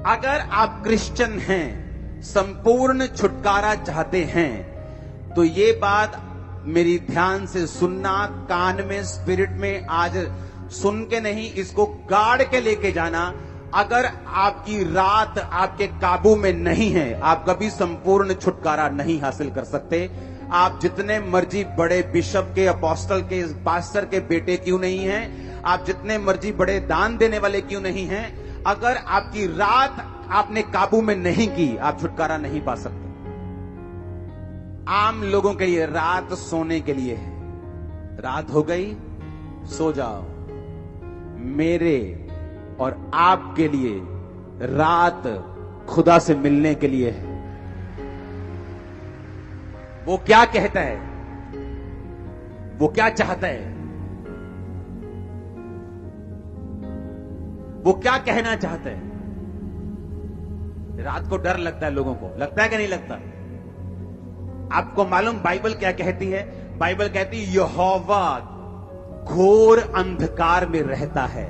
अगर आप क्रिश्चियन हैं, संपूर्ण छुटकारा चाहते हैं, तो ये बात मेरी ध्यान से सुनना, कान में, स्पिरिट में आज सुन के नहीं, इसको गाड़ के लेके जाना। अगर आपकी रात आपके काबू में नहीं है, आप कभी संपूर्ण छुटकारा नहीं हासिल कर सकते। आप जितने मर्जी बड़े बिशप के, अपोस्टल के, पास्टर के बेटे क्यों नहीं हैं, आप जितने मर्जी बड़े दान देने वाले क्यों नहीं हैं, अगर आपकी रात आपने काबू में नहीं की, आप छुटकारा नहीं पा सकते। आम लोगों के लिए रात सोने के लिए है। रात हो गई, सो जाओ। मेरे और आपके लिए रात खुदा से मिलने के लिए है। वो क्या कहता है, वो क्या चाहता है, वो क्या कहना चाहता है। रात को डर लगता है लोगों को, लगता है कि नहीं लगता? आपको मालूम बाइबल क्या कहती है? बाइबल कहती है यहोवा घोर अंधकार में रहता है।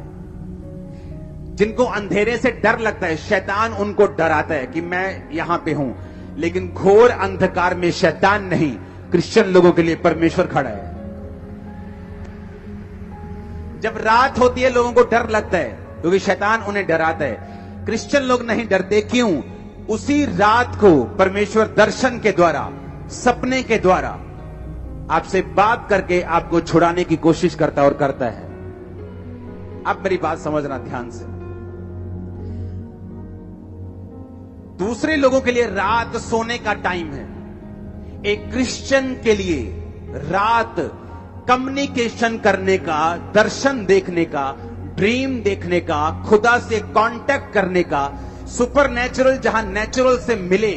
जिनको अंधेरे से डर लगता है, शैतान उनको डराता है कि मैं यहां पे हूं, लेकिन घोर अंधकार में शैतान नहीं, क्रिश्चियन लोगों के लिए परमेश्वर खड़ा है। जब रात होती है लोगों को डर लगता है क्योंकि शैतान उन्हें डराता है। क्रिश्चियन लोग नहीं डरते, क्यों? उसी रात को परमेश्वर दर्शन के द्वारा, सपने के द्वारा आपसे बात करके आपको छुड़ाने की कोशिश करता और करता है। अब मेरी बात समझना ध्यान से। दूसरे लोगों के लिए रात सोने का टाइम है। एक क्रिश्चियन के लिए रात कम्युनिकेशन करने का, दर्शन देखने का, ड्रीम देखने का, खुदा से कांटेक्ट करने का, सुपरनेचुरल जहां नेचुरल से मिले,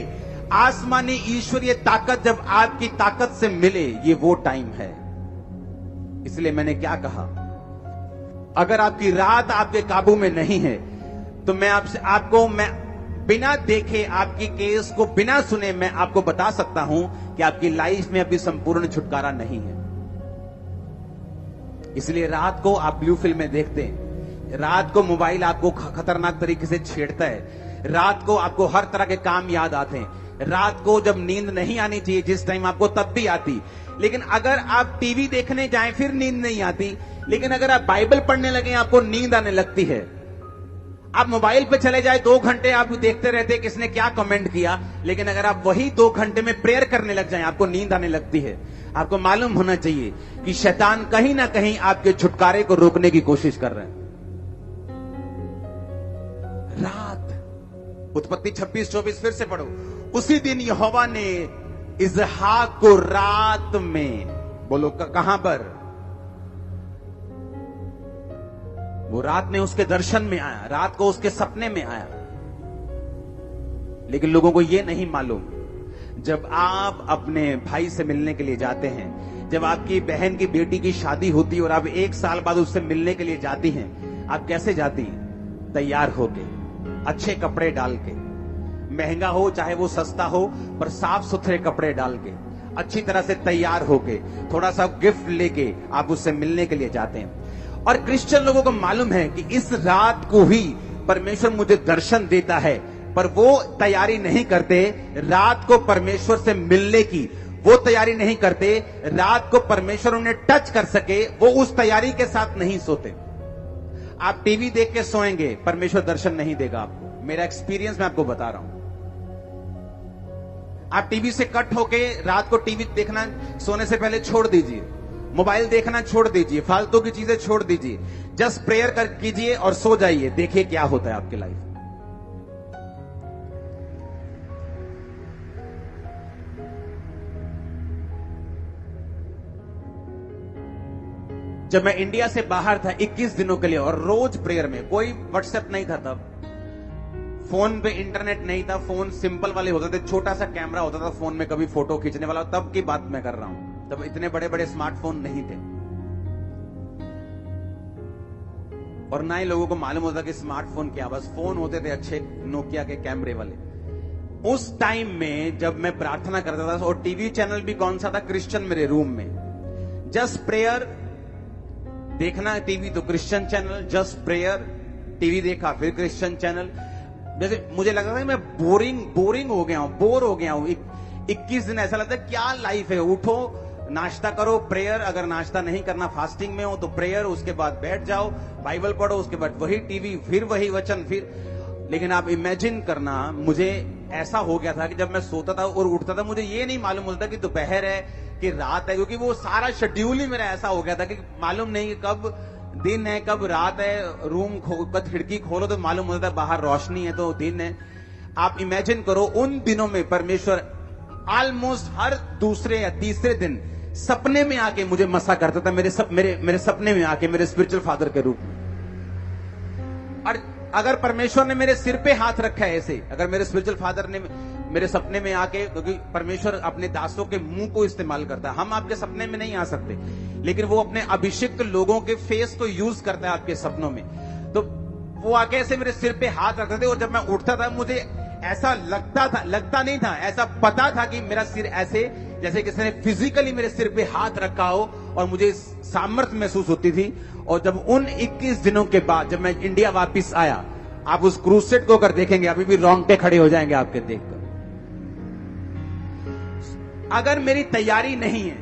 आसमानी ईश्वरीय ताकत जब आपकी ताकत से मिले, ये वो टाइम है। इसलिए मैंने क्या कहा, अगर आपकी रात आपके काबू में नहीं है तो मैं आपको बिना देखे, आपकी केस को बिना सुने मैं आपको बता सकता हूं कि आपकी लाइफ में अभी संपूर्ण छुटकारा नहीं है। इसलिए रात को आप ब्लू फिल्में देखते हैं, रात को मोबाइल आपको खतरनाक तरीके से छेड़ता है, रात को आपको हर तरह के काम याद आते हैं, रात को जब नींद नहीं आनी चाहिए जिस टाइम आपको, तब भी आती। लेकिन अगर आप टीवी देखने जाएं फिर नींद नहीं आती, लेकिन अगर आप बाइबल पढ़ने लगे आपको नींद आने लगती है। आप मोबाइल पे चले जाए 2 घंटे आप देखते रहते किसने क्या कमेंट किया, लेकिन अगर आप वही 2 घंटे में प्रेयर करने लग जाएं आपको नींद आने लगती है। आपको मालूम होना चाहिए कि शैतान कहीं ना कहीं आपके छुटकारे को रोकने की कोशिश कर रहे हैं। रात, उत्पत्ति 26-24 फिर से पढ़ो। उसी दिन यहोवा ने इसहाक को रात में, बोलो कहां पर? वो रात में उसके दर्शन में आया, रात को उसके सपने में आया। लेकिन लोगों को यह नहीं मालूम, जब आप अपने भाई से मिलने के लिए जाते हैं, जब आपकी बहन की बेटी की शादी होती है और आप 1 साल बाद उससे मिलने के लिए जाती हैं, आप कैसे जाती हैं? तैयार होके, अच्छे कपड़े डाल के, महंगा हो चाहे वो सस्ता हो, पर साफ सुथरे कपड़े डाल के, अच्छी तरह से तैयार होके, थोड़ा सा गिफ्ट लेके आप उससे मिलने के लिए जाते हैं। और क्रिश्चियन लोगों को मालूम है कि इस रात को ही परमेश्वर मुझे दर्शन देता है, पर वो तैयारी नहीं करते रात को परमेश्वर से मिलने की, वो तैयारी नहीं करते रात को परमेश्वर उन्हें टच कर सके, वो उस तैयारी के साथ नहीं सोते। आप टीवी देख के सोएंगे, परमेश्वर दर्शन नहीं देगा आपको। मेरा एक्सपीरियंस मैं आपको बता रहा हूं। आप टीवी से कट होके रात को टीवी देखना सोने से पहले छोड़ दीजिए, मोबाइल देखना छोड़ दीजिए, फालतू की चीजें छोड़ दीजिए, जस्ट प्रेयर कर कीजिए और सो जाइए। देखिए क्या होता है आपकी लाइफ। जब मैं इंडिया से बाहर था 21 दिनों के लिए, और रोज प्रेयर में, कोई व्हाट्सएप नहीं था तब, फोन पे इंटरनेट नहीं था, फोन सिंपल वाले होते थे, छोटा सा कैमरा होता था फोन में, कभी फोटो खींचने वाला, तब की बात मैं कर रहा हूं। तब इतने बड़े बड़े स्मार्टफोन नहीं थे और ना ही लोगों को मालूम होता कि स्मार्टफोन क्या, बस फोन होते थे अच्छे नोकिया के कैमरे वाले। उस टाइम में जब मैं प्रार्थना करता था, और टीवी चैनल भी कौन सा था? क्रिश्चियन मेरे रूम में। जस्ट प्रेयर देखना टीवी तो Christian channel, just prayer TV देखा फिर क्रिश्चियन चैनल। जैसे मुझे लग रहा था मैं बोरिंग हो गया हूं, बोर हो गया हूं। 21 दिन ऐसा लगता है क्या लाइफ है। उठो, नाश्ता करो, प्रेयर, अगर नाश्ता नहीं करना फास्टिंग में हो तो प्रेयर, उसके बाद बैठ जाओ, बाइबल पढ़ो, उसके बाद वही टीवी, फिर वही वचन, फिर। लेकिन आप इमेजिन करना, मुझे ऐसा हो गया था कि जब मैं सोता था और उठता था मुझे ये नहीं मालूम होता कि दोपहर है कि रात है, क्योंकि वो सारा शेड्यूल ही मेरा ऐसा हो गया था कि मालूम नहीं कब दिन है कब रात है। रूम खिड़की खोलो तो मालूम होता है बाहर रोशनी है तो दिन है। आप इमेजिन करो उन दिनों में परमेश्वर ऑलमोस्ट हर दूसरे या तीसरे दिन सपने में आके मुझे मसा करता था, मेरे सपने में आके, मेरे स्पिरिचुअल फादर के रूप में। और अगर परमेश्वर ने मेरे सिर पे हाथ रखा है ऐसे, अगर मेरे स्पिरिचुअल फादर ने मेरे सपने में आके, क्योंकि परमेश्वर अपने दासों के मुंह को इस्तेमाल करता है, हम आपके सपने में नहीं आ सकते, लेकिन वो अपने अभिषिक्त लोगों के फेस को यूज करता है आपके सपनों में। तो वो आके ऐसे मेरे सिर पे हाथ रखते थे और जब मैं उठता था मुझे ऐसा लगता नहीं था, ऐसा पता था कि मेरा सिर ऐसे जैसे किसी ने फिजिकली मेरे सिर पे हाथ रखा हो और मुझे सामर्थ्य महसूस होती थी। और जब उन 21 दिनों के बाद जब मैं इंडिया वापस आया, आप उस क्रूसेड को अगर देखेंगे अभी भी रोंगटे खड़े हो जाएंगे आपके देखकर। अगर मेरी तैयारी नहीं है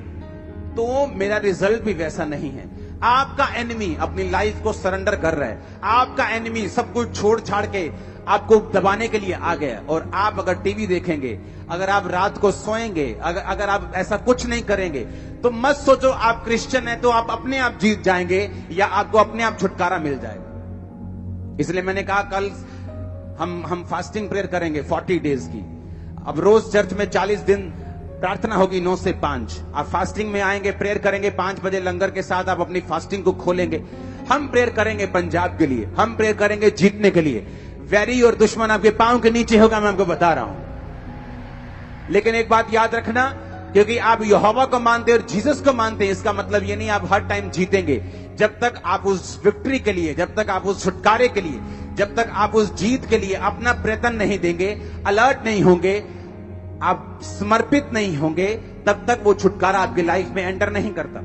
तो मेरा रिजल्ट भी वैसा नहीं है। आपका एनिमी अपनी लाइफ को सरेंडर कर रहा है, आपका एनिमी सब कुछ छोड़ छाड़ के आपको दबाने के लिए आ गया। और आप अगर टीवी देखेंगे, अगर आप रात को सोएंगे, अगर आप ऐसा कुछ नहीं करेंगे तो मत सोचो आप क्रिश्चियन हैं तो आप अपने आप जीत जाएंगे या आपको अपने आप छुटकारा मिल जाएगा। इसलिए मैंने कहा कल हम फास्टिंग प्रेयर करेंगे 40 डेज की। अब रोज चर्च में 40 दिन प्रार्थना होगी 9 से 5। आप फास्टिंग में आएंगे, प्रेयर करेंगे, 5 बजे लंगर के साथ आप अपनी फास्टिंग को खोलेंगे। हम प्रेयर करेंगे पंजाब के लिए, हम प्रेयर करेंगे जीतने के लिए। वैरी और दुश्मन आपके पांव के नीचे होगा, मैं आपको बता रहा हूं। लेकिन एक बात याद रखना, क्योंकि आप यहोवा को मानते और जीसस को मानते हैं, इसका मतलब ये नहीं आप हर टाइम जीतेंगे। जब तक आप उस विक्ट्री के लिए, जब तक आप उस छुटकारे के लिए, जब तक आप उस जीत के लिए अपना प्रयत्न नहीं देंगे, अलर्ट नहीं होंगे, आप समर्पित नहीं होंगे, तब तक वो छुटकारा आपकी लाइफ में एंटर नहीं करता।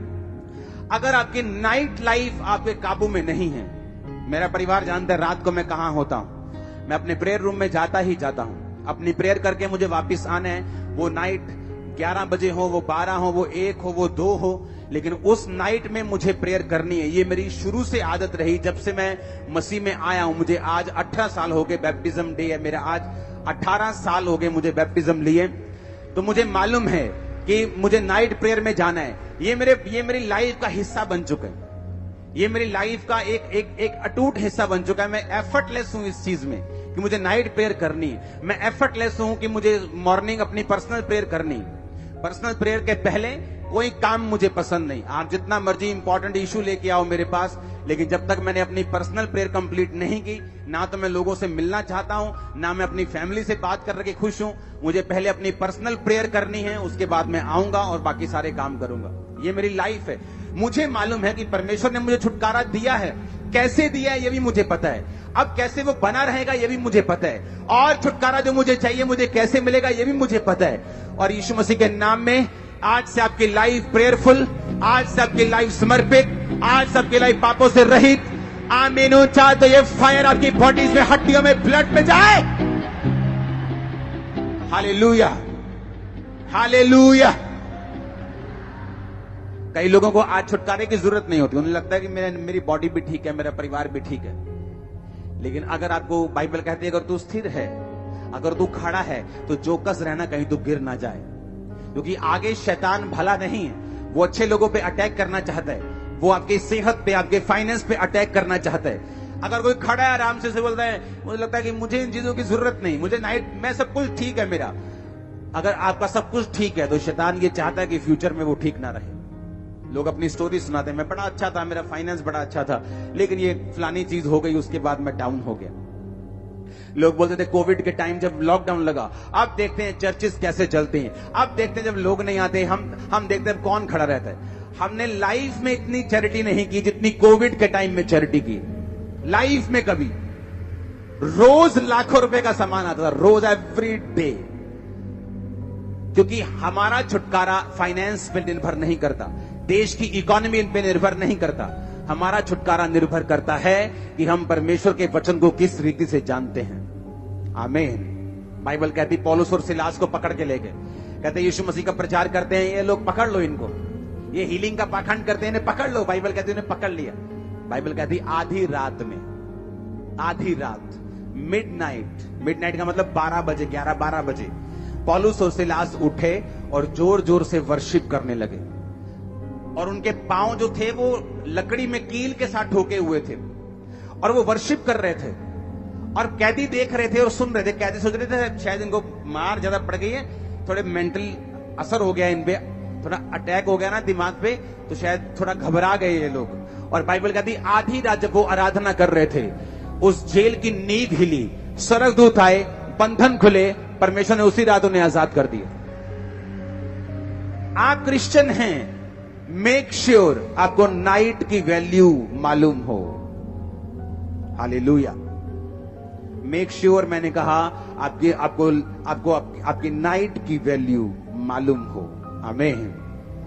अगर आपकी नाइट लाइफ आपके काबू में नहीं है, मेरा परिवार जानता है रात को मैं कहां होता हूं। मैं अपने प्रेयर रूम में जाता हूं, अपनी प्रेयर करके मुझे वापस आना है। वो नाइट 11 बजे हो, वो 12 हो, वो 1 हो, वो 2 हो, लेकिन उस नाइट में मुझे प्रेयर करनी है। ये मेरी शुरू से आदत रही, जब से मैं मसीह में आया हूं। मुझे आज 18 साल हो गए, बैप्टिज्म डे है मेरा आज। 18 साल हो गए मुझे बैप्टिज्म लिए, तो मुझे मालूम है कि मुझे नाइट प्रेयर में जाना है। ये मेरी लाइफ का हिस्सा बन चुका है, ये मेरी लाइफ का एक अटूट हिस्सा बन चुका है। मैं एफर्टलेस हूं इस चीज में कि मुझे नाइट प्रेयर करनी है। मैं एफर्टलेस हूं कि मुझे मॉर्निंग अपनी पर्सनल प्रेयर करनी है। पर्सनल प्रेयर के पहले कोई काम मुझे पसंद नहीं। आप जितना मर्जी इंपॉर्टेंट इशू लेके आओ मेरे पास, लेकिन जब तक मैंने अपनी पर्सनल प्रेयर कंप्लीट नहीं की, ना तो मैं लोगों से मिलना चाहता हूं, ना मैं अपनी फैमिली से बात करके खुश हूं। मुझे पहले अपनी पर्सनल प्रेयर करनी है, उसके बाद मैं आऊंगा और बाकी सारे काम करूंगा। ये मेरी लाइफ है। मुझे मालूम है कि परमेश्वर ने मुझे छुटकारा दिया है, कैसे दिया है ये भी मुझे पता है, अब कैसे वो बना रहेगा ये भी मुझे पता है, और छुटकारा जो मुझे चाहिए मुझे कैसे मिलेगा ये भी मुझे पता है। और यीशु मसीह के नाम में आज से आपकी लाइफ प्रेयरफुल, आज से आपकी लाइफ समर्पित, आज से आपकी लाइफ पापों से रहित। आमीन। ऊंचा तो ये फायर आपकी बॉडीज में, हड्डियों में, ब्लड में जाए। Hallelujah, hallelujah. कई लोगों को आज छुटकारे की जरूरत नहीं होती, उन्हें लगता है कि मेरी बॉडी भी ठीक है, मेरा परिवार भी ठीक है। लेकिन अगर आपको बाइबल कहती है अगर तू स्थिर है, अगर तू खड़ा है, तो चौकस रहना कहीं तू गिर ना जाए, क्योंकि आगे शैतान भला नहीं है। वो अच्छे लोगों पे अटैक करना चाहता है, वो आपकी सेहत पे, आपके फाइनेंस पे अटैक करना चाहता है। अगर कोई खड़ा है आराम से बोलता है, मुझे लगता है कि मुझे इन चीजों की जरूरत नहीं, मुझे नाइट में सब कुछ ठीक है मेरा। अगर आपका सब कुछ ठीक है तो शैतान ये चाहता है कि फ्यूचर में वो ठीक ना रहे। लोग अपनी स्टोरी सुनाते हैं, मैं बड़ा अच्छा था, मेरा फाइनेंस बड़ा अच्छा था, लेकिन ये फलानी चीज हो गई, उसके बाद मैं डाउन हो गया। लोग बोलते थे कोविड के टाइम जब लॉकडाउन लगा, अब देखते हैं चर्चेस कैसे चलते हैं, अब देखते हैं जब लोग नहीं आते, हम देखते हैं कौन खड़ा रहता है। हमने लाइफ में इतनी चैरिटी नहीं की जितनी कोविड के टाइम में चैरिटी की। लाइफ में कभी रोज लाखों रुपए का सामान आता था, रोज, एवरी डे। क्योंकि हमारा छुटकारा फाइनेंस पे निर्भर नहीं करता, देश की इकोनॉमी पे निर्भर नहीं करता। हमारा छुटकारा निर्भर करता है कि हम परमेश्वर के वचन को किस रीति से जानते हैं। आमीन। बाइबल कहती पौलुस और सिलास को पकड़ के ले गए, कहते यीशु मसीह का प्रचार करते हैं ये लोग, पकड़ लो इनको, ये हीलिंग का पाखंड करते हैं इन्हें पकड़ लो। बाइबल कहती उन्हें पकड़ लिया। बाइबल कहती आधी रात में, आधी रात, मिडनाइट का मतलब 12 बजे, 11-12 बजे पौलुस और सिलास उठे और जोर जोर से वर्शिप करने लगे, और उनके पांव जो थे वो लकड़ी में कील के साथ ठोके हुए थे, और वो वर्शिप कर रहे थे, और कैदी देख रहे थे और सुन रहे थे। कैदी सोच रहे थे शायद इनको मार ज्यादा पड़ गई है, थोड़े मेंटल असर हो गया इन पे, थोड़ा अटैक हो गया ना दिमाग पे, तो शायद थोड़ा घबरा गए ये लोग। और बाइबल कहती आधी रात जब वो आराधना कर रहे थे, उस जेल की नींव हिली, स्वर्गदूत आए, बंधन खुले, परमेश्वर ने उसी रात उन्हें आजाद कर दिया। आप क्रिश्चियन हैं, मेक श्योर आपको नाइट की वैल्यू मालूम हो। हालेलुया। मेक श्योर मैंने कहा आपकी नाइट की वैल्यू मालूम हो। आमीन।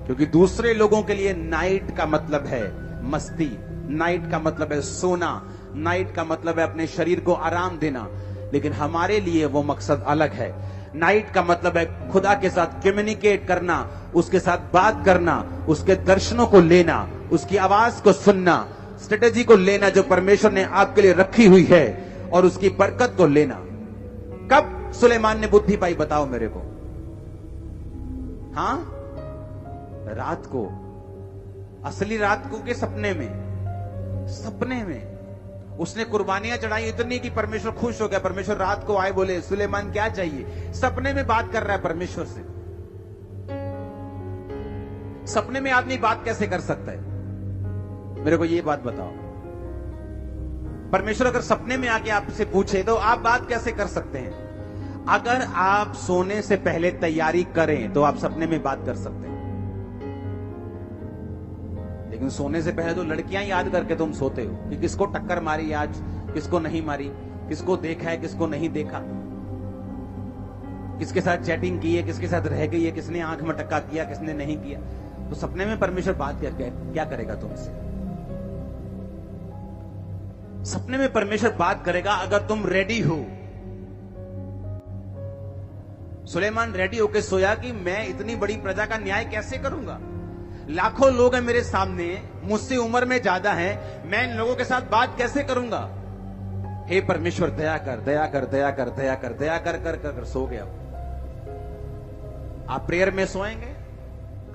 क्योंकि दूसरे लोगों के लिए नाइट का मतलब है मस्ती, नाइट का मतलब है सोना, नाइट का मतलब है अपने शरीर को आराम देना, लेकिन हमारे लिए वो मकसद अलग है। नाइट का मतलब है खुदा के साथ कम्युनिकेट करना, उसके साथ बात करना, उसके दर्शनों को लेना, उसकी आवाज को सुनना, स्ट्रेटेजी को लेना जो परमेश्वर ने आपके लिए रखी हुई है, और उसकी बरकत को लेना। कब सुलेमान ने बुद्धि पाई बताओ मेरे को? हाँ, रात को, असली रात को के सपने में उसने कुर्बानियां चढ़ाई इतनी कि परमेश्वर खुश हो गया। परमेश्वर रात को आए, बोले सुलेमान क्या चाहिए? सपने में बात कर रहा है परमेश्वर से। सपने में आदमी बात कैसे कर सकता है? मेरे को ये बात बताओ। परमेश्वर अगर सपने में आके आपसे पूछे तो आप बात कैसे कर सकते हैं? अगर आप सोने से पहले तैयारी करें तो आप सपने में बात कर सकते हैं, लेकिन सोने से पहले तो लड़कियां याद करके तुम सोते हो कि किसको टक्कर मारी आज, किसको नहीं मारी, किसको देखा है, किसको नहीं देखा, किसके साथ चैटिंग की है, किसके साथ रह गई है, किसने आंख में टक्का किया, किसने नहीं किया। तो सपने में परमेश्वर बात क्या करेगा तुमसे? सपने में परमेश्वर बात करेगा अगर तुम रेडी हो। सुलेमान रेडी होकर सोया कि मैं इतनी बड़ी प्रजा का न्याय कैसे करूंगा? लाखों लोग हैं मेरे सामने, मुझसे उम्र में ज्यादा हैं, मैं इन लोगों के साथ बात कैसे करूंगा? हे परमेश्वर दया कर, दया कर, दया कर, दया कर, दया कर कर कर, कर सो गया। आप प्रेयर में सोएंगे,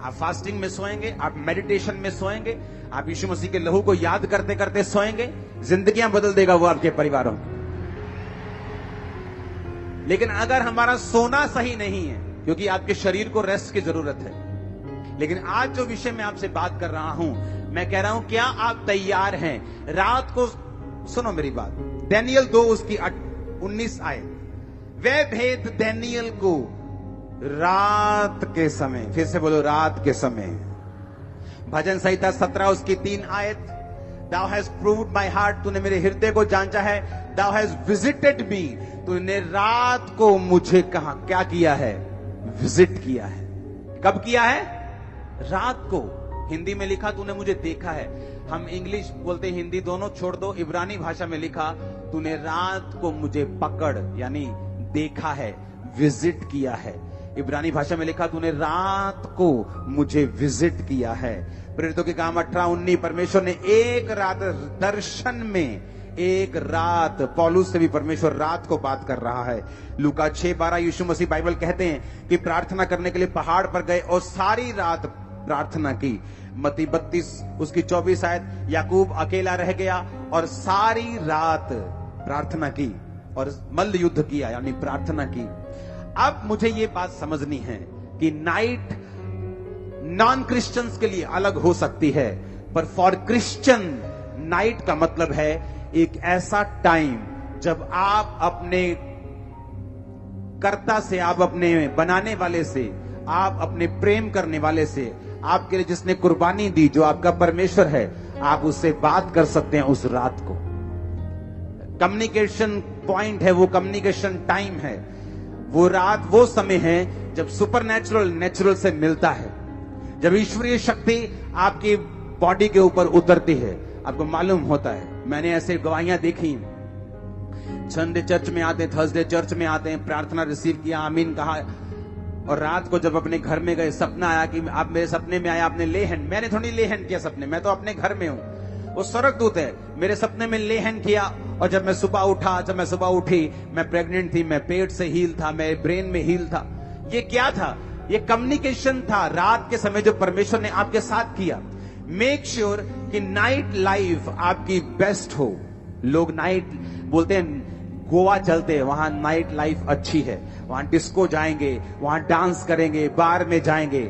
आप फास्टिंग में सोएंगे, आप मेडिटेशन में सोएंगे, आप यीशु मसीह के लहू को याद करते करते सोएंगे, जिंदगियां बदल देगा वो आपके परिवारों। लेकिन अगर हमारा सोना सही नहीं है, क्योंकि आपके शरीर को रेस्ट की जरूरत है, लेकिन आज जो विषय मैं आपसे बात कर रहा हूं, मैं कह रहा हूं क्या आप तैयार हैं? रात को सुनो मेरी बात, दानियल 2 उसकी 19 आयत, वे भेद दानियल को रात के समय, फिर से बोलो रात के समय। भजन संहिता 17 उसकी 3 आयत, Thou hast proved my heart, तूने मेरे हृदय को जांचा है, Thou hast visited me, तूने रात को मुझे कहा क्या किया है? विजिट किया है। कब किया है? रात को। हिंदी में लिखा तूने मुझे देखा है, हम इंग्लिश बोलते हिंदी दोनों छोड़ दो, इब्रानी भाषा में लिखा तूने रात को मुझे पकड़ यानी देखा है, विजिट किया है। इब्रानी भाषा में लिखा तूने रात को मुझे विजिट किया है। प्रेरितों के काम 18-19, परमेश्वर ने एक रात दर्शन में, एक रात, पौलुस से भी परमेश्वर रात को बात कर रहा है। लूका 6:12 यीशु मसीह बाइबल कहते हैं कि प्रार्थना करने के लिए पहाड़ पर गए और सारी रात प्रार्थना की। मत्ती 32 उसकी 24 आयत, याकूब अकेला रह गया और सारी रात प्रार्थना की और मल्ल युद्ध किया यानी प्रार्थना की। अब मुझे ये बात समझनी है कि नाइट नॉन क्रिश्चियंस के लिए अलग हो सकती है, पर फॉर क्रिश्चियन नाइट का मतलब है एक ऐसा टाइम जब आप अपने कर्ता से, आप अपने बनाने वाले से, आप अपने प्रेम करने वाले से, आपके लिए जिसने कुर्बानी दी, जो आपका परमेश्वर है, आप उससे बात कर सकते हैं उस रात को। कम्युनिकेशन पॉइंट है वो, कम्युनिकेशन टाइम है वो। रात वो समय है जब सुपरनैचुरल नेचुरल से मिलता है, जब ईश्वरीय शक्ति आपकी बॉडी के ऊपर उतरती है। आपको मालूम होता है, मैंने ऐसे गवाहियां देखी संडे चर्च में आते हैं, थर्सडे चर्च में आते हैं, प्रार्थना रिसीव किया, आमीन कहा, और रात को जब अपने घर में गए सपना आया कि आप मेरे सपने में आया, आपने ले हैंड, मैंने थोड़ी ले हैंड किया सपने, मैं तो अपने घर में हूं, वो स्वर्गदूत है, मेरे सपने में ले हैंड किया। और जब मैं सुबह उठी, मैं प्रेग्नेंट थी, मैं पेट से हील था, मैं ब्रेन में हील था। ये क्या था? ये कम्युनिकेशन था रात के समय जो परमेश्वर ने आपके साथ किया। मेक श्योर कि नाइट लाइफ आपकी बेस्ट हो। लोग नाइट बोलते हैं, गोवा चलते हैं, वहां नाइट लाइफ अच्छी है, वहां डिस्को जाएंगे, वहां डांस करेंगे, बार में जाएंगे।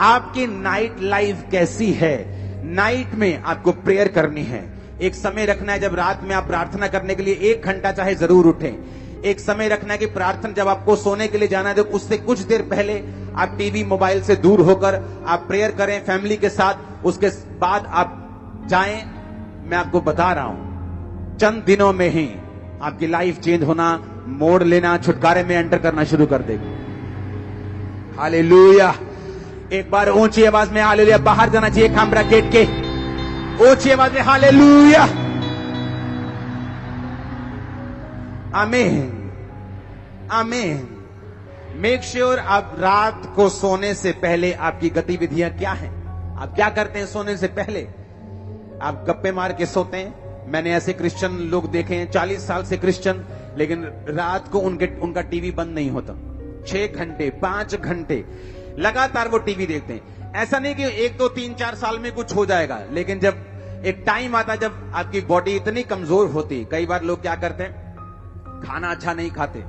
आपकी नाइट लाइफ कैसी है? नाइट में आपको प्रेयर करनी है। एक समय रखना है जब रात में आप प्रार्थना करने के लिए 1 घंटा चाहे जरूर उठें। एक समय रखना है कि प्रार्थना जब आपको सोने के लिए जाना है तो उससे कुछ देर पहले आप टीवी मोबाइल से दूर होकर आप प्रेयर करें फैमिली के साथ। उसके बाद आप जाएं। मैं आपको बता रहा हूं, चंद दिनों में ही आपकी लाइफ चेंज होना, मोड़ लेना, छुटकारे में एंटर करना शुरू कर देगी। हालेलुया। एक बार ऊंची आवाज में हालेलुया बाहर जाना चाहिए खामरा गेट के, ऊंची आवाज में हालेलुया। आमीन, आमीन। मेक श्योर आप रात को सोने से पहले आपकी गतिविधियां क्या हैं? आप क्या करते हैं सोने से पहले? आप गप्पे मार के सोते हैं? मैंने ऐसे क्रिश्चियन लोग देखे हैं 40 साल से क्रिश्चियन, लेकिन रात को उनका टीवी बंद नहीं होता। 6 घंटे 5 घंटे लगातार वो टीवी देखते हैं। ऐसा नहीं कि 1 2 3 4 साल में कुछ हो जाएगा, लेकिन जब एक टाइम आता जब आपकी बॉडी इतनी कमजोर होती, कई बार लोग क्या करते हैं, खाना अच्छा नहीं खाते,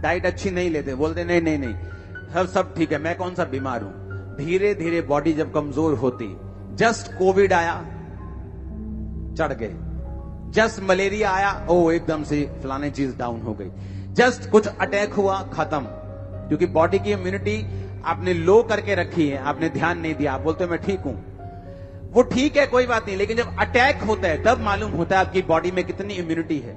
डाइट अच्छी नहीं लेते, बोलते नहीं नहीं नहीं सब ठीक है, मैं कौन सा बीमार हूं। धीरे धीरे बॉडी जब कमजोर होती, जस्ट कोविड आया चढ़ गए, जस्ट मलेरिया आया ओ एकदम से फलाने चीज डाउन हो गई, जस्ट कुछ अटैक हुआ खत्म। क्योंकि बॉडी की इम्यूनिटी आपने लो करके रखी है, आपने ध्यान नहीं दिया। आप बोलते हो मैं ठीक हूं, वो ठीक है कोई बात नहीं, लेकिन जब अटैक होता है तब मालूम होता है आपकी बॉडी में कितनी इम्यूनिटी है।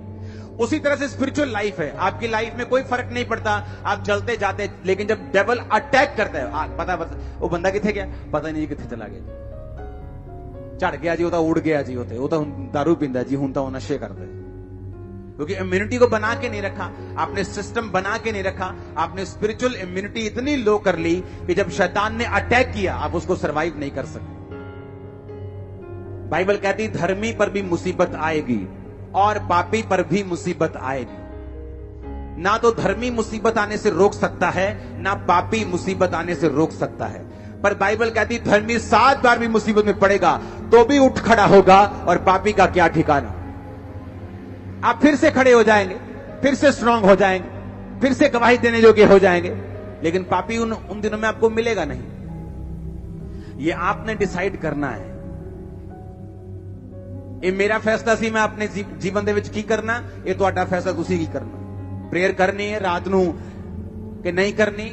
उसी तरह से स्पिरिचुअल लाइफ है। आपकी लाइफ में कोई फर्क नहीं पड़ता, आप चलते जाते, लेकिन जब डेविल अटैक करता है, पता वो बंदा किथे गया पता नहीं किथे चला गया, चढ़ गया जी, वो तो उड़ गया जी, होते वो तो दारू पींदा जी, हूं तो नशे करते। क्योंकि इम्यूनिटी को बना के नहीं रखा आपने, सिस्टम बना के नहीं रखा आपने। स्पिरिचुअल इम्यूनिटी इतनी लो कर ली कि जब शैतान ने अटैक किया आप उसको सर्वाइव नहीं कर सकते। बाइबल कहती धर्मी पर भी मुसीबत आएगी और पापी पर भी मुसीबत आएगी। ना तो धर्मी मुसीबत आने से रोक सकता है, ना पापी मुसीबत आने से रोक सकता है। पर बाइबल कहती धर्मी 7 बार भी मुसीबत में पड़ेगा तो भी उठ खड़ा होगा, और पापी का क्या ठिकाना। आप फिर से खड़े हो जाएंगे, फिर से स्ट्रांग हो जाएंगे, फिर से गवाही देने योग्य हो जाएंगे, लेकिन पापी उन दिनों में आपको मिलेगा नहीं। ये आपने डिसाइड करना है। ये मेरा फैसला सी मैं अपने जीवन दे विच की करना, ये तुहाडा फैसला तुसी की करना। प्रेयर करनी है रात नू कि नहीं करनी,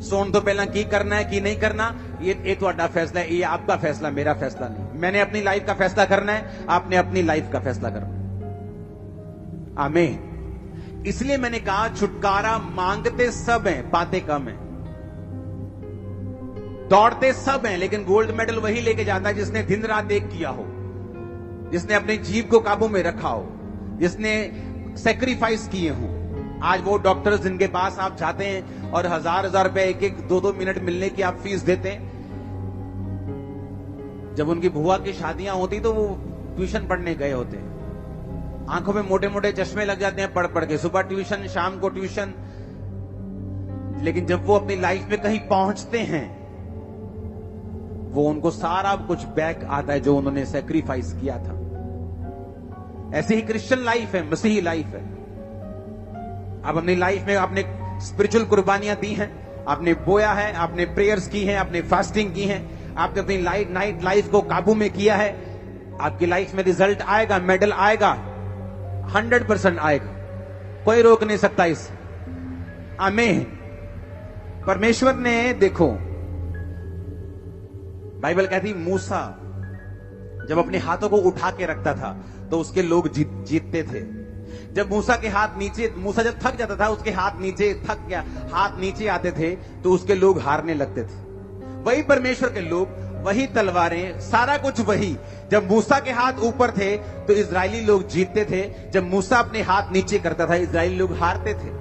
सोने तो पहला की करना है की नहीं करना, ये तुहाडा फैसला है, ये आपका फैसला, मेरा फैसला नहीं। मैंने अपनी लाइफ का फैसला करना है, आपने अपनी लाइफ का फैसला करना। आमीन। इसलिए मैंने कहा छुटकारा मांगते सब हैं, पाते कम हैं। दौड़ते सब हैं, लेकिन गोल्ड मेडल वही लेके जाता है जिसने दिन रात एक किया हो, जिसने अपने जीव को काबू में रखा हो, जिसने सैक्रिफाइस किए हो। आज वो डॉक्टर्स जिनके पास आप जाते हैं और हजार रुपए 1-1 2-2 मिनट मिलने की आप फीस देते हैं, जब उनकी बुआ की शादियां होती तो वो ट्यूशन पढ़ने गए होते हैं, आंखों में मोटे मोटे चश्मे लग जाते हैं पढ़ पढ़ के, सुबह ट्यूशन शाम को ट्यूशन। लेकिन जब वो अपनी लाइफ में कहीं पहुंचते हैं, वो उनको सारा कुछ बैक आता है जो उन्होंने सैक्रिफाइस किया था। ऐसी ही क्रिश्चियन लाइफ है, मसीही लाइफ है। आप अपनी लाइफ में आपने स्पिरिचुअल कुर्बानियां दी हैं, आपने बोया है, आपने प्रेयर्स की हैं, आपने फास्टिंग की है, आपने अपनी नाइट लाइफ को काबू में किया है। आपकी लाइफ में रिजल्ट आएगा, मेडल आएगा, 100% आएगा, कोई रोक नहीं सकता इस। आमीन। परमेश्वर ने देखो, बाइबल कहती मूसा जब अपने हाथों को उठा के रखता था तो उसके लोग जीतते थे। जब मूसा के हाथ नीचे, मूसा जब थक जाता था, उसके हाथ नीचे थक गया, हाथ नीचे आते थे तो उसके लोग हारने लगते थे। वही परमेश्वर के लोग वही तलवारें, सारा कुछ वही। जब मूसा के हाथ ऊपर थे तो इजरायली लोग जीतते थे, जब मूसा अपने हाथ नीचे करता था इजरायली लोग हारते थे।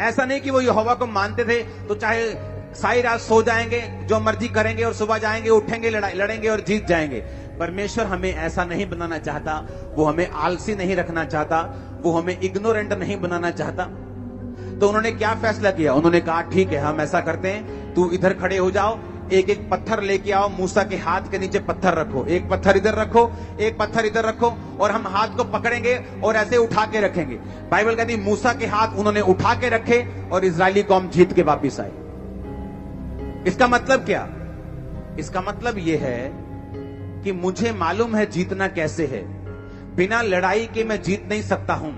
ऐसा नहीं कि वो यहोवा को मानते थे तो चाहे सारी रात सो जाएंगे, जो मर्जी करेंगे और सुबह जाएंगे, उठेंगे, लड़ेंगे और जीत जाएंगे। परमेश्वर हमें ऐसा नहीं बनाना चाहता। वो हमें आलसी नहीं रखना चाहता, वो हमें इग्नोरेंट नहीं बनाना चाहता। तो उन्होंने क्या फैसला किया? उन्होंने कहा ठीक है, हम ऐसा करते हैं, तू इधर खड़े हो जाओ, एक एक पत्थर लेके आओ, मूसा के हाथ के नीचे पत्थर रखो, एक पत्थर इधर रखो, एक पत्थर इधर रखो, और हम हाथ को पकड़ेंगे और ऐसे उठा के रखेंगे। बाइबल कहती मूसा के हाथ उन्होंने उठा के रखे और इजरायली कौम जीत के वापिस आई। इसका मतलब क्या? इसका मतलब यह है कि मुझे मालूम है जीतना कैसे है। बिना लड़ाई के मैं जीत नहीं सकता हूं,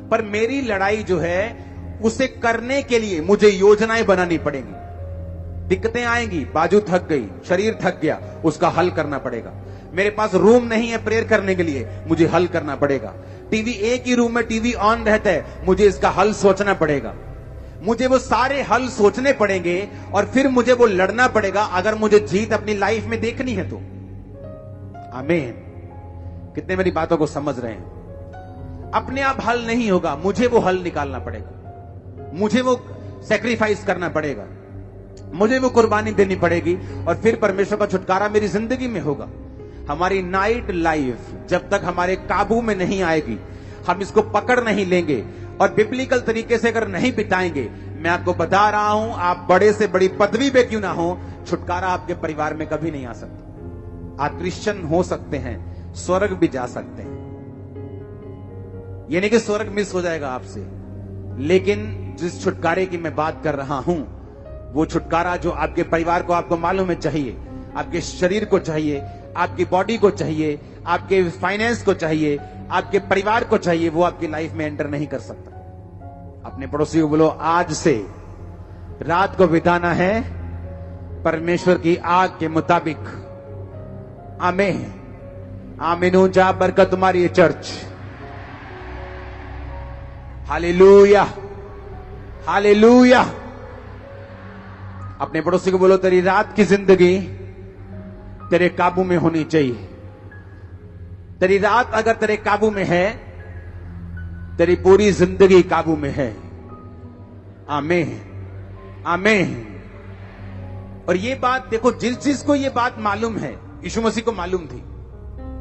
पर मेरी लड़ाई जो है उसे करने के लिए मुझे योजनाएं बनानी पड़ेंगी। दिक्कतें आएंगी, बाजू थक गई, शरीर थक गया, उसका हल करना पड़ेगा। मेरे पास रूम नहीं है प्रेयर करने के लिए, मुझे हल करना पड़ेगा। टीवी एक ही रूम में टीवी ऑन रहता है, मुझे इसका हल सोचना पड़ेगा। मुझे वो सारे हल सोचने पड़ेंगे और फिर मुझे वो लड़ना पड़ेगा, अगर मुझे जीत अपनी लाइफ में देखनी है तो। आमीन। कितने मेरी बातों को समझ रहे हैं? अपने आप हल नहीं होगा, मुझे वो हल निकालना पड़ेगा, मुझे वो सैक्रिफाइस करना पड़ेगा, मुझे वो कुर्बानी देनी पड़ेगी, और फिर परमेश्वर का छुटकारा मेरी जिंदगी में होगा। हमारी नाइट लाइफ जब तक हमारे काबू में नहीं आएगी, हम इसको पकड़ नहीं लेंगे और बिब्लिकल तरीके से अगर नहीं बिताएंगे, मैं आपको बता रहा हूं, आप बड़े से बड़ी पदवी पे क्यों ना हो, छुटकारा आपके परिवार में कभी नहीं आ सकता। आप क्रिश्चियन हो सकते हैं, स्वर्ग भी जा सकते हैं, ये नहीं कि स्वर्ग मिस हो जाएगा आपसे, लेकिन जिस छुटकारे की मैं बात कर रहा हूं, वो छुटकारा जो आपके परिवार को, आपको मालूम है, चाहिए, आपके शरीर को चाहिए, आपकी बॉडी को चाहिए, आपके फाइनेंस को चाहिए, आपके परिवार को चाहिए, वो आपकी लाइफ में एंटर नहीं कर सकता। अपने पड़ोसी को बोलो, आज से रात को बिताना है परमेश्वर की आग के मुताबिक। आमीन। आमीन। जा बरकत तुम्हारी है चर्च। Hallelujah, hallelujah. अपने पड़ोसी को बोलो, तेरी रात की जिंदगी तेरे काबू में होनी चाहिए। तेरी रात अगर तेरे काबू में है, तेरी पूरी जिंदगी काबू में है। आमीन, आमीन। और ये बात देखो, जिस जिसको ये बात मालूम है, यीशु मसीह को मालूम थी,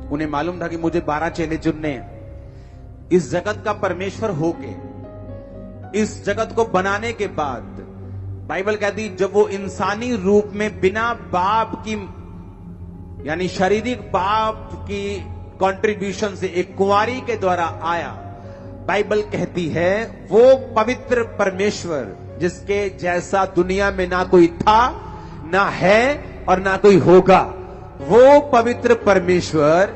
उन्हें मालूम था कि मुझे 12 चेले चुनने हैं। इस जगत का परमेश्वर होके, इस जगत को बनाने के बाद बाइबल कहती, जब वो इंसानी रूप में बिना बाप की, यानी शारीरिक बाप की कंट्रीब्यूशन से एक कुंवारी के द्वारा आया, बाइबल कहती है वो पवित्र परमेश्वर जिसके जैसा दुनिया में ना कोई था, ना है और ना कोई होगा, वो पवित्र परमेश्वर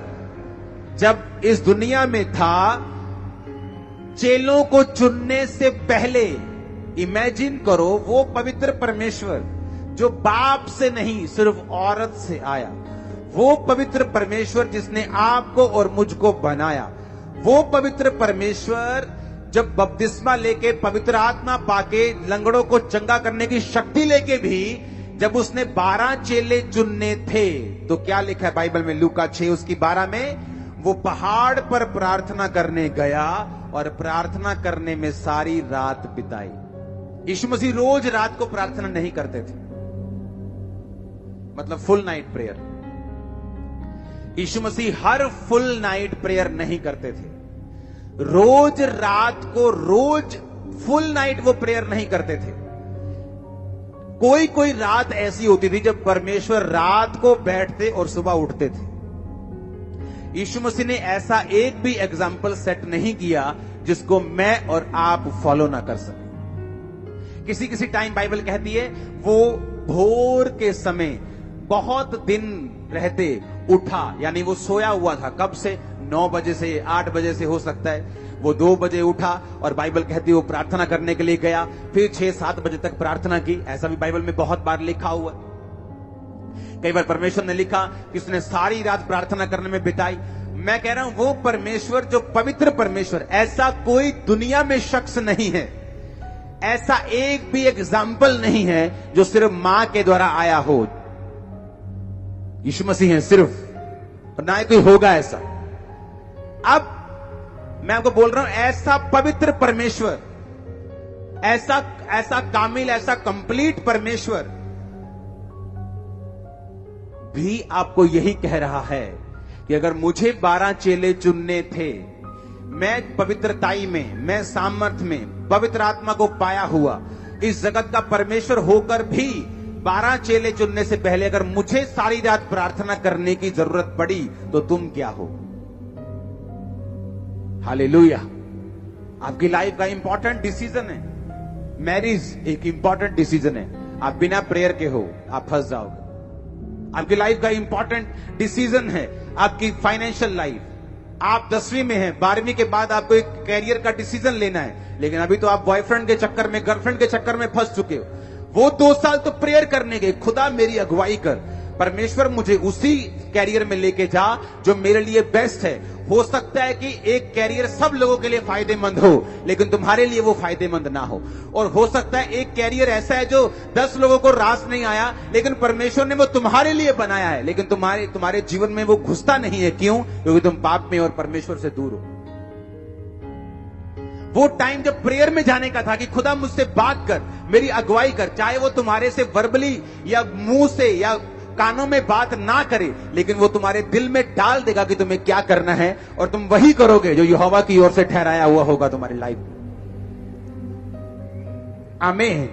जब इस दुनिया में था, चेलों को चुनने से पहले, इमेजिन करो, वो पवित्र परमेश्वर जो बाप से नहीं सिर्फ औरत से आया, वो पवित्र परमेश्वर जिसने आपको और मुझको बनाया, वो पवित्र परमेश्वर जब बपतिस्मा लेके, पवित्र आत्मा पाके, लंगड़ों को चंगा करने की शक्ति लेके भी जब उसने 12 चेले चुनने थे, तो क्या लिखा है बाइबल में? लूका 6 उसकी 12 में, वो पहाड़ पर प्रार्थना करने गया और प्रार्थना करने में सारी रात बिताई। यीशु मसीह रोज रात को प्रार्थना नहीं करते थे, मतलब फुल नाइट प्रेयर। यीशु मसीह हर फुल नाइट प्रेयर नहीं करते थे। रोज रात को, रोज फुल नाइट वो प्रेयर नहीं करते थे। कोई कोई रात ऐसी होती थी जब परमेश्वर रात को बैठते और सुबह उठते थे। यीशु मसीह ने ऐसा एक भी एग्जाम्पल सेट नहीं किया जिसको मैं और आप फॉलो ना कर सके। किसी किसी टाइम बाइबल कहती है वो भोर के समय बहुत दिन रहते उठा, यानी वो सोया हुआ था, कब से? 9 बजे से, 8 बजे से हो सकता है। वो 2 बजे उठा और बाइबल कहती है वो प्रार्थना करने के लिए गया, फिर 6-7 बजे तक प्रार्थना की। ऐसा भी बाइबल में बहुत बार लिखा हुआ है। कई बार परमेश्वर ने लिखा कि उसने सारी रात प्रार्थना करने में बिताई। मैं कह रहा हूं वो परमेश्वर जो पवित्र परमेश्वर, ऐसा कोई दुनिया में शख्स नहीं है, ऐसा एक भी एग्जाम्पल नहीं है जो सिर्फ मां के द्वारा आया हो। यीशु मसीह हैं सिर्फ, और ना ही कोई होगा ऐसा। अब मैं आपको बोल रहा हूं, ऐसा पवित्र परमेश्वर, ऐसा कामिल, ऐसा कंप्लीट परमेश्वर भी आपको यही कह रहा है कि अगर मुझे 12 चेले चुनने थे, मैं पवित्रताई में, मैं सामर्थ में, पवित्र आत्मा को पाया हुआ, इस जगत का परमेश्वर होकर भी 12 चेले चुनने से पहले अगर मुझे सारी रात प्रार्थना करने की जरूरत पड़ी, तो तुम क्या हो? हालेलुया। आपकी लाइफ का इंपॉर्टेंट डिसीजन है। मैरिज एक इंपॉर्टेंट डिसीजन है। आप बिना प्रेयर के हो, आप फंस जाओगे। आपकी लाइफ का इंपॉर्टेंट डिसीजन है आपकी फाइनेंशियल लाइफ। आप 10वीं में हैं, 12वीं के बाद आपको एक कैरियर का डिसीजन लेना है, लेकिन अभी तो आप बॉयफ्रेंड के चक्कर में, गर्लफ्रेंड के चक्कर में फंस चुके हो। वो 2 साल तो प्रेयर करने गए, खुदा मेरी अगुवाई कर, परमेश्वर मुझे उसी कैरियर में लेके जा जो मेरे लिए बेस्ट है। हो सकता है कि एक कैरियर सब लोगों के लिए फायदेमंद हो, लेकिन तुम्हारे लिए वो फायदेमंद ना हो। और हो सकता है एक कैरियर ऐसा है जो 10 लोगों को रास नहीं आया, लेकिन परमेश्वर ने वो तुम्हारे लिए बनाया है, लेकिन तुम्हारे जीवन में वो घुसता नहीं है। क्यों? क्योंकि तुम पाप में और परमेश्वर से दूर हो। वो टाइम जब प्रेयर में जाने का था कि खुदा मुझसे बात कर, मेरी अगुवाई कर, चाहे वो तुम्हारे से वर्बली या मुंह से या कानों में बात ना करे, लेकिन वो तुम्हारे दिल में डाल देगा कि तुम्हें क्या करना है, और तुम वही करोगे जो यहोवा की ओर से ठहराया हुआ होगा तुम्हारी लाइफ में। आमीन।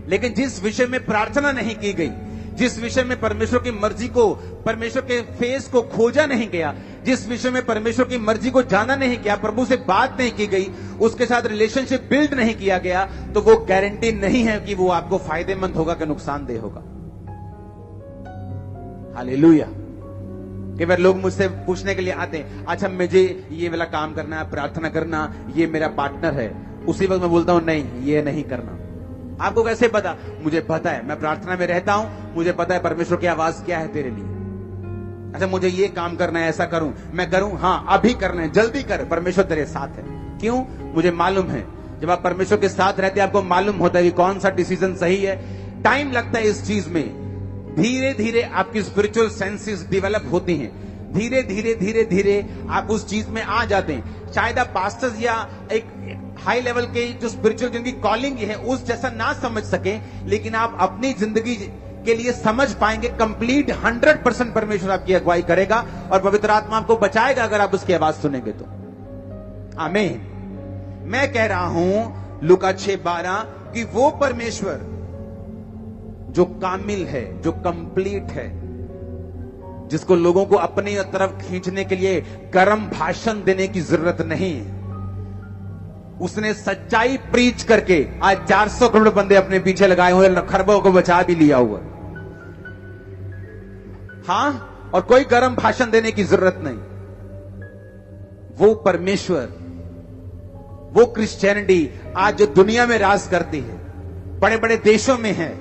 लेकिन जिस विषय में प्रार्थना नहीं की गई, जिस विषय में परमेश्वर की मर्जी को, परमेश्वर के फेस को खोजा नहीं गया, जिस विषय में परमेश्वर की मर्जी को जाना नहीं गया, प्रभु से बात नहीं की गई, उसके साथ रिलेशनशिप बिल्ड नहीं किया गया, तो वो गारंटी नहीं है कि वो आपको फायदेमंद होगा कि नुकसानदेह होगा। हालेलुया। कई बार लोग मुझसे पूछने के लिए आते हैं, अच्छा मुझे ये वाला काम करना है, प्रार्थना करना, ये मेरा पार्टनर है। उसी वक्त मैं बोलता हूं नहीं, ये नहीं करना। आपको कैसे पता? मुझे पता है, मैं प्रार्थना में रहता हूं, मुझे पता है परमेश्वर की आवाज क्या है तेरे लिए। अच्छा मुझे ये काम करना है, ऐसा करूं, मैं करूं, हाँ अभी करना है, जल्दी कर, परमेश्वर तेरे साथ है। क्यों? मुझे मालूम है, जब आप परमेश्वर के साथ रहते हैं आपको मालूम होता है कि कौन सा डिसीजन सही है। टाइम लगता है इस चीज में, धीरे धीरे आपकी स्पिरिचुअल सेंसेस डेवलप होती हैं, धीरे धीरे धीरे धीरे आप उस चीज में आ जाते हैं। शायद आप पास्टर्स या एक हाई लेवल के जो स्पिरिचुअल जिनकी कॉलिंग है उस जैसा ना समझ सके, लेकिन आप अपनी जिंदगी के लिए समझ पाएंगे। कंप्लीट 100% परमेश्वर आपकी अगुवाई करेगा और पवित्र आत्मा आपको बचाएगा अगर आप उसकी आवाज सुनेंगे तो। आमीन। मैं कह रहा हूं लूका 6:12 कि वो परमेश्वर जो कामिल है, जो कंप्लीट है, जिसको लोगों को अपनी तरफ खींचने के लिए गर्म भाषण देने की जरूरत नहीं है, उसने सच्चाई प्रीच करके आज 400 करोड़ बंदे अपने पीछे लगाए हुए, खरबों को बचा भी लिया हुआ। हाँ, और कोई गर्म भाषण देने की जरूरत नहीं। वो परमेश्वर, वो क्रिश्चियनिटी आज जो दुनिया में राज करती है, बड़े बड़े देशों में है।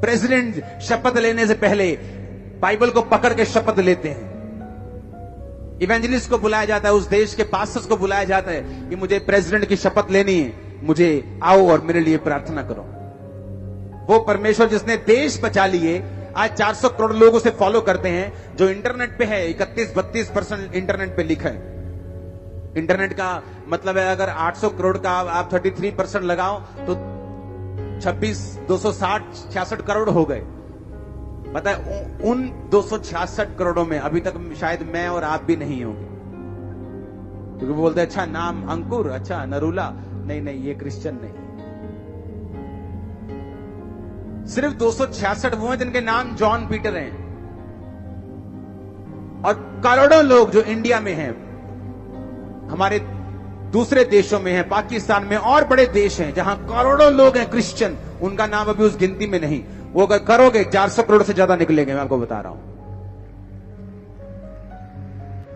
प्रेसिडेंट शपथ लेने से पहले बाइबल को पकड़ के शपथ लेते हैं। इवेंजलिस्ट को बुलाया जाता है, उस देश के पास्टर्स को बुलाया जाता है कि मुझे प्रेसिडेंट की शपथ लेनी है, मुझे आओ और मेरे लिए प्रार्थना करो। वो परमेश्वर जिसने देश बचा लिए, आज 400 करोड़ लोग उसे फॉलो करते हैं। जो इंटरनेट पे है, 31-32% इंटरनेट पे लिखा है। इंटरनेट का मतलब है अगर 800 करोड़ का आप 33% लगाओ तो 266 करोड़ हो गए। पता है उन 266 करोड़ों में अभी तक शायद मैं और आप भी नहीं होंगे, क्योंकि वो बोलते हैं अच्छा नाम अंकुर, अच्छा नरूला, नहीं नहीं ये क्रिश्चियन नहीं। सिर्फ 266 वो हैं जिनके नाम जॉन पीटर हैं, और करोड़ों लोग जो इंडिया में हैं, हमारे दूसरे देशों में हैं, पाकिस्तान में और बड़े देश हैं जहां करोड़ों लोग हैं क्रिश्चियन, उनका नाम अभी उस गिनती में नहीं। वो अगर करोगे 400 करोड़ से ज्यादा निकलेंगे, मैं आपको बता रहा हूं।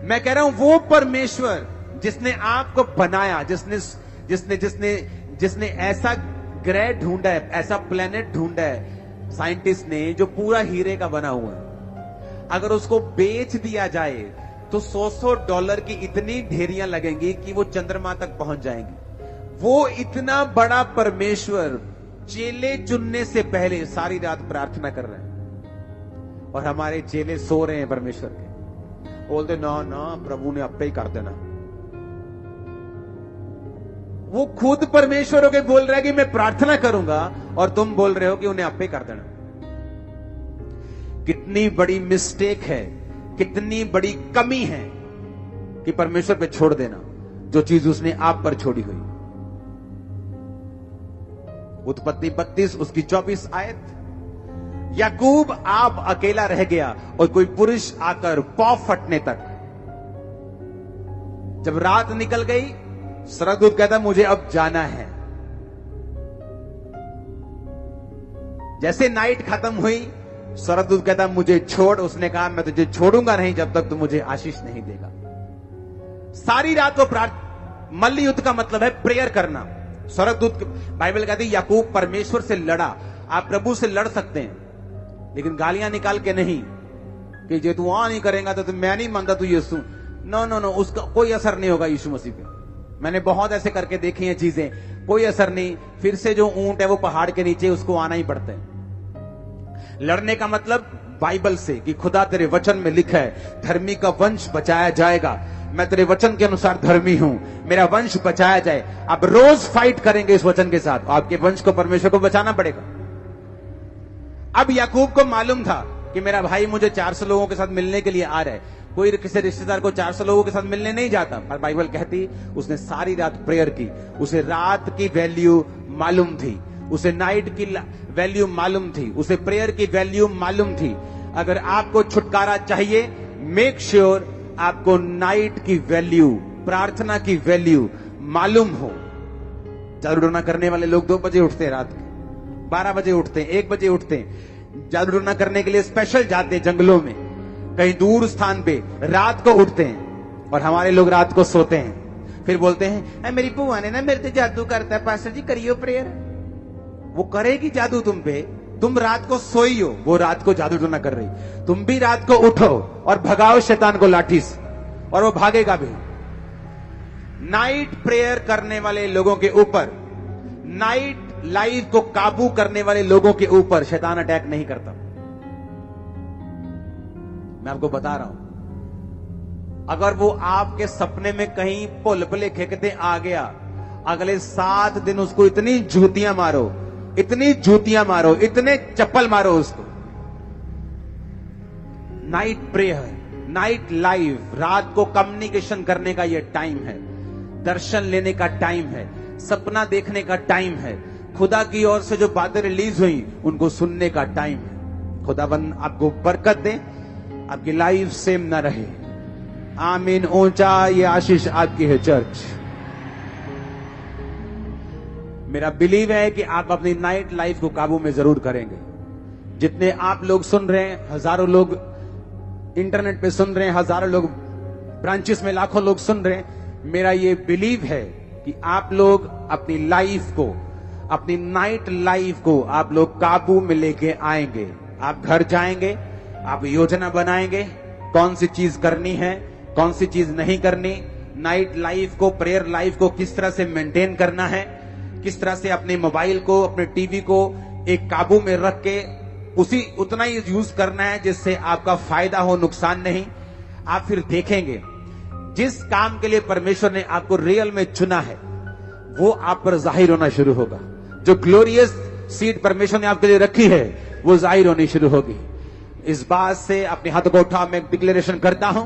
मैं कह रहा हूं वो परमेश्वर जिसने आपको बनाया, जिसने ऐसा ग्रह ढूंढा है, ऐसा प्लेनेट ढूंढा है साइंटिस्ट ने जो पूरा हीरे का बना हुआ है, अगर उसको बेच दिया जाए तो $100 की इतनी ढेरियां लगेंगी कि वो चंद्रमा तक पहुंच जाएंगी। वो इतना बड़ा परमेश्वर चेले चुनने से पहले सारी रात प्रार्थना कर रहे हैं, और हमारे चेले सो रहे हैं परमेश्वर के। बोलते ना ना प्रभु ने अपे ही कर देना। वो खुद परमेश्वर होके बोल रहा है कि मैं प्रार्थना करूंगा और तुम बोल रहे हो कि उन्हें अपे कर देना। कितनी बड़ी मिस्टेक है, कितनी बड़ी कमी है कि परमेश्वर पे छोड़ देना जो चीज उसने आप पर छोड़ी हुई। उत्पत्ति 32 उसकी 24 आयत। याकूब आप अकेला रह गया और कोई पुरुष आकर पौ फटने तक। जब रात निकल गई, स्वर्गदूत कहता मुझे अब जाना है। जैसे नाइट खत्म हुई, स्वर्गदूत कहता मुझे छोड़। उसने कहा मैं तुझे छोड़ूंगा नहीं जब तक तू मुझे आशीष नहीं देगा। सारी रात वो मल्ल युद्ध का मतलब है प्रेयर करना। स्वर्गदूत, बाइबल कहती याकूब परमेश्वर से लड़ा। आप प्रभु से लड़ सकते हैं लेकिन गालियां निकाल के नहीं कि जे तू नहीं करेगा तो मैं नहीं मानता तू यीशु। नो नो नो, उसका कोई असर नहीं होगा यीशु मसीह पे। मैंने बहुत ऐसे करके देखी हैं चीजें, कोई असर नहीं। फिर से जो ऊंट है वो पहाड़ के नीचे, उसको आना ही पड़ता है। लड़ने का मतलब बाइबल से कि खुदा तेरे वचन में लिखा है धर्मी का वंश बचाया जाएगा। मैं तेरे वचन के अनुसार धर्मी हूं, मेरा वंश बचाया जाए। आप रोज फाइट करेंगे इस वचन के साथ, आपके वंश को परमेश्वर को बचाना पड़ेगा। अब याकूब को मालूम था कि मेरा भाई मुझे 400 लोगों के साथ मिलने के लिए आ रहा है। कोई किसी रिश्तेदार को 400 लोगों के साथ मिलने नहीं जाता। पर बाइबल कहती उसने सारी रात प्रेयर की। उसे रात की वैल्यू मालूम थी, उसे नाइट की वैल्यू मालूम थी, उसे प्रेयर की वैल्यू मालूम थी। अगर आपको छुटकारा चाहिए, मेक श्योर आपको नाइट की वैल्यू, प्रार्थना की वैल्यू मालूम हो। जादू टोना करने वाले लोग 2 बजे उठते हैं, रात के 12 बजे उठते हैं, 1 बजे उठते हैं। जादू टोना करने के लिए स्पेशल जाते हैं जंगलों में, कहीं दूर स्थान पे रात को उठते हैं। और हमारे लोग रात को सोते हैं, फिर बोलते हैं मेरी बुआ ने ना मेरे से जादू करता है, पास्टर जी करियो प्रेयर। वो करेगी जादू तुम पे, तुम रात को सोई हो, वो रात को जादू टोना कर रही। तुम भी रात को उठो और भगाओ शैतान को लाठी से, और वो भागेगा भी। नाइट प्रेयर करने वाले लोगों के ऊपर, नाइट लाइफ को काबू करने वाले लोगों के ऊपर शैतान अटैक नहीं करता। मैं आपको बता रहा हूं, अगर वो आपके सपने में कहीं पुलबले खेकते आ गया, अगले 7 दिन उसको इतनी जूतियां मारो, इतनी जूतियां मारो, इतने चप्पल मारो उसको। नाइट प्रेयर, नाइट लाइफ, रात को कम्युनिकेशन करने का यह टाइम है, दर्शन लेने का टाइम है, सपना देखने का टाइम है, खुदा की ओर से जो बातें रिलीज हुई उनको सुनने का टाइम है। खुदाबंद आपको बरकत दे, आपकी लाइफ सेम ना रहे। आमीन। ऊंचा ये आशीष आपकी है चर्च। मेरा बिलीव है कि आप अपनी नाइट लाइफ को काबू में जरूर करेंगे। जितने आप लोग सुन रहे हैं, हजारों लोग इंटरनेट पे सुन रहे हैं, हजारों लोग ब्रांचेस में, लाखों लोग सुन रहे हैं, मेरा ये बिलीव है कि आप लोग अपनी लाइफ को, अपनी नाइट लाइफ को आप लोग काबू में लेके आएंगे। आप घर जाएंगे, आप योजना बनाएंगे कौन सी चीज करनी है, कौन सी चीज नहीं करनी। नाइट लाइफ को, प्रेयर लाइफ को किस तरह से मेंटेन करना है, किस तरह से अपने मोबाइल को, अपने टीवी को एक काबू में रख के उतना ही यूज करना है जिससे आपका फायदा हो, नुकसान नहीं। आप फिर देखेंगे जिस काम के लिए परमेश्वर ने आपको रियल में चुना है वो आप पर जाहिर होना शुरू होगा। जो ग्लोरियस सीड परमेश्वर ने आपके लिए रखी है वो जाहिर होनी शुरू होगी। इस बात से अपने हाथों को उठा मैं डिक्लेरेशन करता हूं